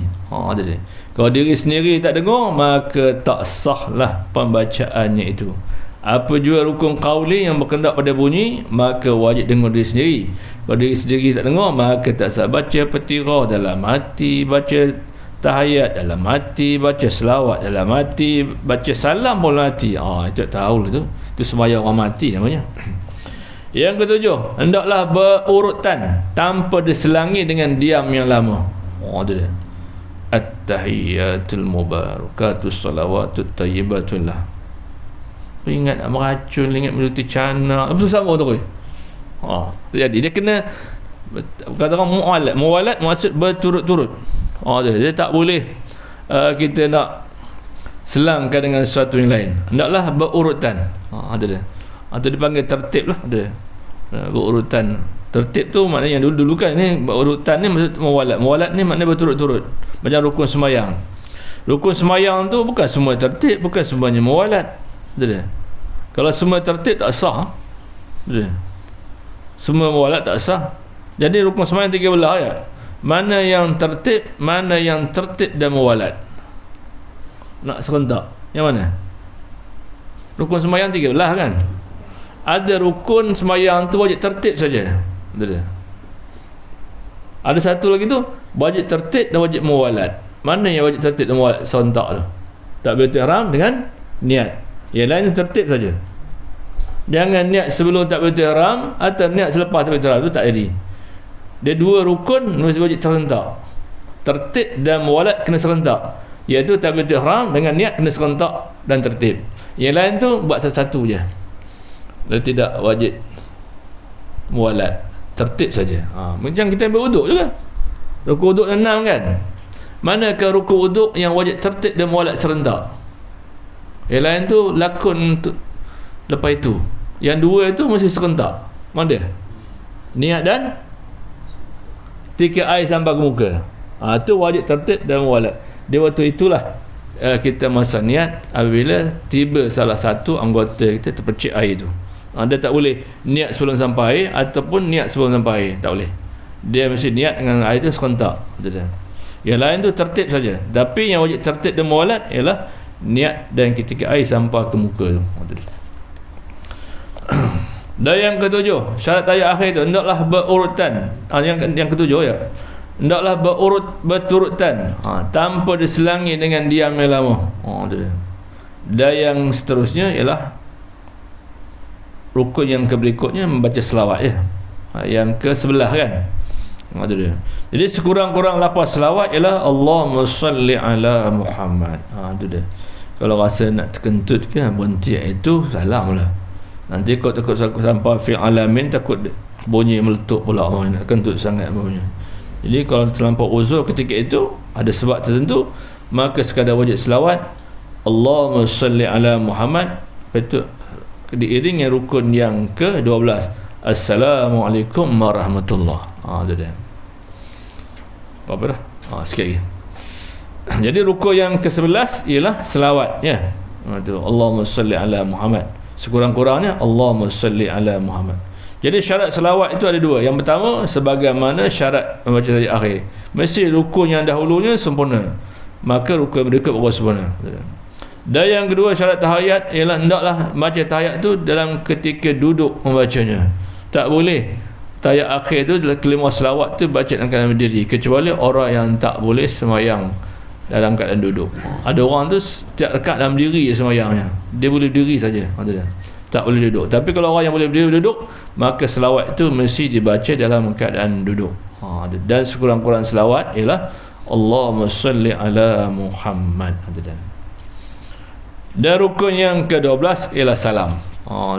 Kalau diri sendiri tak dengar, maka tak sahlah pembacaannya itu. Apa juga rukun qauli yang berkendak pada bunyi, maka wajib dengar diri sendiri. Kalau diri sendiri tak dengar, maka tak sah. Baca petirah dalam hati, baca tahiyat dalam hati, baca selawat dalam hati, baca salam pun dalam hati. Itu tahu lah tu. Itu sembahyang orang mati namanya. Yang ketujuh, hendaklah berurutan tanpa diselangi dengan diam yang lama. Tu dia. at-tahiyyatul mubarakatus salawatut tayyibatullah. Ingat nak meracun, ingat menuti canak, apa sama tu koi. Jadi dia kena, kata orang muwalat maksud berturut-turut. Dia tak boleh kita nak selangkan dengan sesuatu yang lain. Hendaklah berurutan. Ada dia. Atau dipanggil tertib lah. Ada. Berurutan. Tertib tu maknanya yang dulu kan ni berurutan ni maksud muwalat. Muwalat ni maknanya berturut-turut. Macam rukun sembahyang. Rukun sembahyang tu bukan semua tertib, bukan semuanya muwalat. Ada. Kalau semua tertib tak sah. Ada. Semua muwalat tak sah. Jadi rukun sembahyang 3 belah ya. Mana yang tertib, mana yang tertib dan muwalat. Nak serentak. Yang mana? Rukun sembahyang 3 belah kan? Ada rukun sembahyang tu wajib tertib saja. Ada. Ada satu lagi tu wajib tertib dan wajib muwalat. Mana yang wajib tertib dan muwalat serentak tu? Takbiratul ihram dengan niat. Yang lain tertib saja. Jangan niat sebelum takbiratul ihram atau niat selepas takbiratul ihram, tu tak jadi. Dia 2 rukun mesti wajib serentak. Tertib dan muwalat kena serentak. Iaitu takbiratul ihram dengan niat kena serentak dan tertib. Yang lain tu buat satu-satu je. Dia tidak wajib muwalat, tertib saja. Macam kita berwuduk juga. Rukun wuduk 6 kan? Manakah rukun wuduk yang wajib tertib dan muwalat serentak? Yang lain tu lakon lepas itu. Yang 2 itu mesti serentak. Mana dia? Niat dan tiga air sampai ke muka. Itu wajib tertib dan muwalat. Dia waktu itulah kita masa niat apabila tiba salah satu anggota kita terpercik air tu. Dia tak boleh niat sebelum sampai air ataupun niat sebelum sampai air. Tak boleh. Dia mesti niat dengan air tu serentak. Yang lain tu tertib saja. Tapi yang wajib tertib dan muwalat ialah niat dan ketika air sampai ke muka tu. Dan yang ketujuh, syarat tahiyat akhir tu hendaklah berurutan. Yang ketujuh ya. Hendaklah berturutan, tanpa diselangi dengan diam yang lama. Dan yang seterusnya ialah rukun yang berikutnya membaca selawat ya. Yang ke-11 kan. Itu dia. Jadi sekurang-kurang lafaz selawat ialah Allahumma salli ala Muhammad. Itu dia. Kalau rasa nak terkentut ke berhenti itu salam lah. Nanti kau takut sampai fi alamin, takut bunyi meletup pula, nak terkentut sangat bunyi. Jadi kalau terlampau uzur ketika itu ada sebab tertentu, maka sekadar wajib selawat Allahumma salli ala Muhammad, itu diiringi rukun yang ke-12 Assalamualaikum warahmatullahi. Itu dia. Apa dah? Sikit lagi. Jadi rukun yang ke-11 ialah selawat ya. Itu Allahumma salli ala Muhammad. Sekurang-kurangnya Allahumma salli ala Muhammad. Jadi syarat selawat itu ada 2. Yang pertama sebagaimana syarat membaca tahiyat akhir. Mesti rukun yang dahulunya sempurna. Maka rukun berikut baru sempurna. Dan yang kedua syarat tahiyat ialah hendaklah baca tahiyat tu dalam ketika duduk membacanya. Tak boleh tahiyat akhir tu kelima selawat tu baca dalam keadaan berdiri, kecuali orang yang tak boleh sembahyang dalam keadaan duduk. Ada orang tu setiap rekat dalam diri je sembahyangnya. Dia boleh berdiri saja. Tak boleh duduk. Tapi kalau orang yang boleh berdiri duduk, maka selawat itu mesti dibaca dalam keadaan duduk. Dan sekurang-kurang selawat ialah Allahumma salli ala Muhammad. Dan rukun yang ke-12 ialah salam.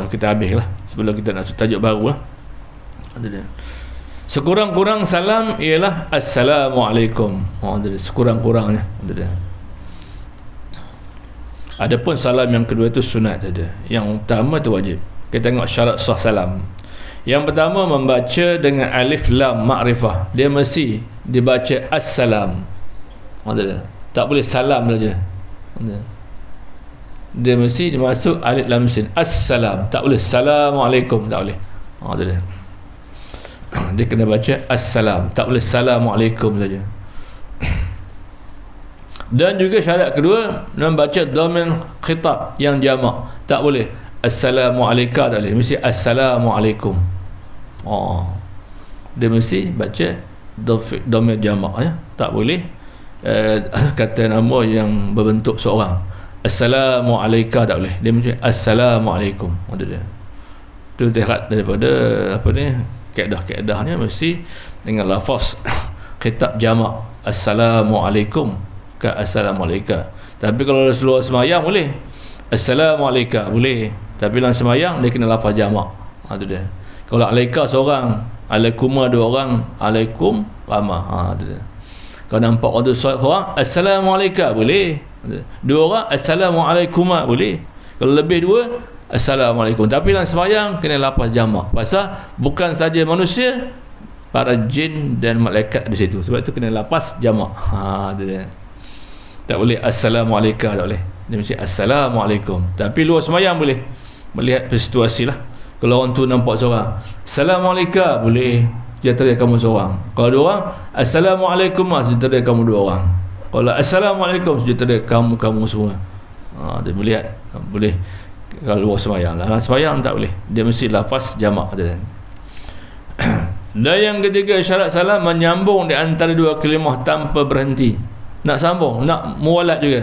Kita habislah sebelum kita nak tajuk baru lah. Sekurang-kurang salam ialah Assalamualaikum. Sekurang-kurangnya. Adapun salam yang kedua itu sunat saja. Yang utama itu wajib. Kita tengok syarat sah salam. Yang pertama membaca dengan alif lam ma'rifah. Dia mesti dibaca assalam. Tak boleh salam saja. Dia mesti dimasuk alif lam sin. Assalam. Tak boleh Assalamualaikum. Tak boleh. Dia kena baca assalam. Tak boleh Assalamualaikum saja. Dan juga syarat kedua membaca dhamir khitab yang jamak. Tak boleh Assalamualaikum, tak boleh. Mesti Assalamualaikum. Dia mesti baca dhamir jamak ya. Tak boleh kata nama yang berbentuk seorang. Assalamualaikum tak boleh. Dia mesti Assalamualaikum. Itu terhad daripada apa ni, kaedah-kaedahnya mesti dengan lafaz khitab jamak. Assalamualaikum ke Assalamualaikum. Tapi kalau seluruh semayang boleh Assalamualaikum boleh, tapi dalam semayang dia kena lafaz jamak. Tu dia. Kalau alaika seorang, alaikuma dua orang, alaikum ramah. Tu dia. Kalau nampak orang tu seorang Assalamualaikum boleh, dua orang Assalamualaikuma boleh, kalau lebih dua Assalamualaikum. Tapi dalam semayang kena lafaz jamak, pasal bukan saja manusia, para jin dan malaikat di situ. Sebab itu kena lafaz jamak. Tu dia. Tak boleh Assalamualaikum, tak boleh. Dia mesti Assalamualaikum. Tapi luar semayang boleh, melihat situasi lah. Kalau orang tu nampak seorang Assalamualaikum boleh, sejahtera kamu seorang. Kalau dua orang Assalamualaikum, sejahtera kamu dua orang. Kalau Assalamualaikum, sejahtera kamu semua. Dia melihat boleh. Kalau luar semayang, dalam semayang tak boleh, dia mesti lafaz jamak. Dan yang ketiga, syarat salam menyambung di antara dua kalimah tanpa berhenti. Nak sambung, nak muwalat juga.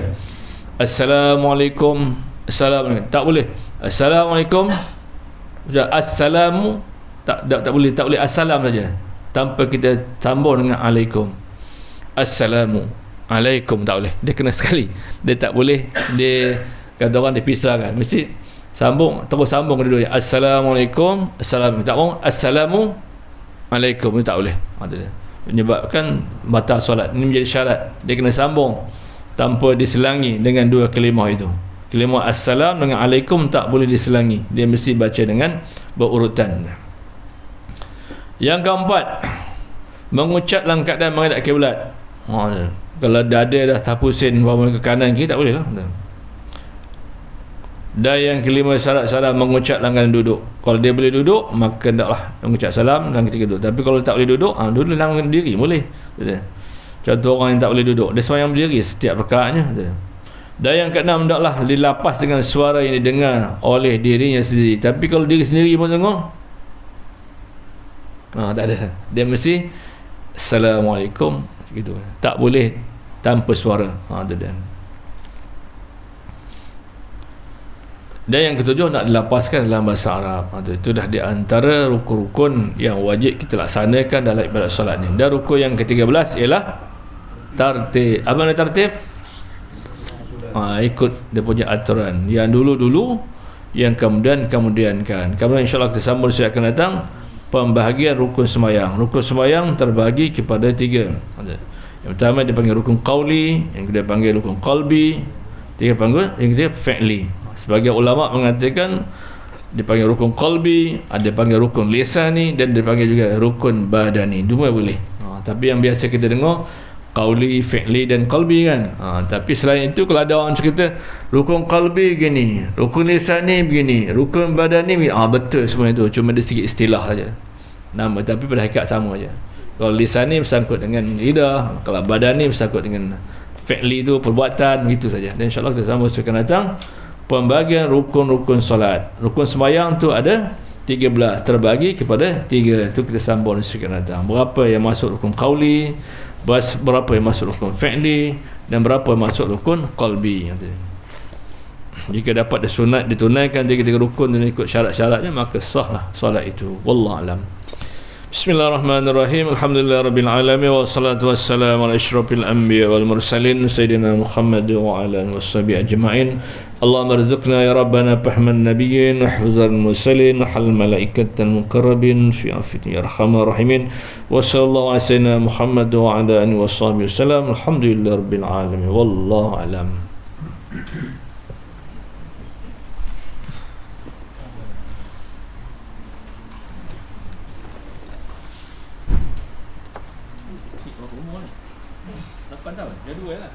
Assalamualaikum, Assalamualaikum, tak boleh Assalamualaikum, Assalamu, tak boleh assalam saja tanpa kita sambung dengan alaikum. Assalamu alaikum tak boleh, dia kena sekali, dia tak boleh, dia kata orang dipisahkan, mesti sambung, terus sambung kedua-dua. Assalamualaikum, Assalamualaikum, tak mau Assalamu alaikum, tak boleh. Menyebabkan batal solat. Ini menjadi syarat, dia kena sambung tanpa diselangi dengan dua kalimah itu. Kalimah assalam dengan alaikum tak boleh diselangi, dia mesti baca dengan berurutan. Yang keempat, mengucap dalam keadaan menghadap kiblat. Kalau dada dah tapusin ke kanan kiri tak boleh lah. Dan yang kelima, syarat salam mengucap dalam keadaan duduk. Kalau dia boleh duduk, maka hendaklah mengucap salam dalam ketika duduk. Tapi kalau tak boleh duduk, duduk dalam diri boleh. Contoh orang yang tak boleh duduk, dia sembahyang berdiri setiap rakaatnya. Dan yang keenam, hendaklah dilapas dengan suara yang didengar oleh dirinya sendiri. Tapi kalau diri sendiri pun tengok, tak ada. Dia mesti Assalamualaikum gitu. Tak boleh tanpa suara. Itu dia. Dan yang ketujuh, nak dilapaskan dalam bahasa Arab. Itu dah di antara rukun-rukun yang wajib kita laksanakan dalam ibadat solat ni. Dan rukun yang ke-13 ialah tartib. Apa makna tartib? Ikut dia punya aturan. Yang dulu-dulu, yang kemudian-kemudiankan. Kemudian insyaAllah kita sambung saya akan datang pembahagian rukun semayang. Rukun semayang terbagi kepada 3. Yang pertama dipanggil rukun qawli, yang kedua panggil rukun qalbi, yang ketiga fi'li. Sebagai ulama mengatakan dipanggil rukun qalbi, ada panggil rukun lisani, dan dipanggil juga rukun badani. Dua boleh. Tapi yang biasa kita dengar qauli, fi'li dan qalbi kan. Tapi selain itu, kalau ada orang cerita rukun qalbi gini, rukun lisani begini, rukun badani begini, betul semua itu, cuma ada sedikit istilah saja nama, tapi pada hakikat sama saja. Kalau lisani bersangkut dengan lidah, kalau badani bersangkut dengan fi'li itu perbuatan, begitu saja. Dan insyaAllah kita sambung akan datang pembagian rukun-rukun solat. Rukun sembahyang tu ada 13, terbagi kepada 3. Itu kita sambung akan datang. Berapa yang masuk rukun qauli, berapa yang masuk rukun fi'li, dan berapa yang masuk rukun qalbi. Jika dapat disunat ditunaikan 3 rukun dan ikut syarat-syaratnya, maka sahlah solat itu. Wallahu alam. Bismillahirrahmanirrahim. Alhamdulillahirabbil alamin, wassalatu wassalamu ala asyrafil anbiya wal mursalin sayyidina Muhammad wa ala alihi washabihi ajma'in. Allahumma arzuqna ya rabbana fahman nabiyyin wa hifzal mursalin wa hal malaikatal muqarrabin fi afiyati arhamar rahimin. Wa sallallahu ala sayyidina Muhammad wa ala alihi washabihi wasallam. Alhamdulillahirabbil alamin. Wallahu alam. Dapat dah, dia 2 lah.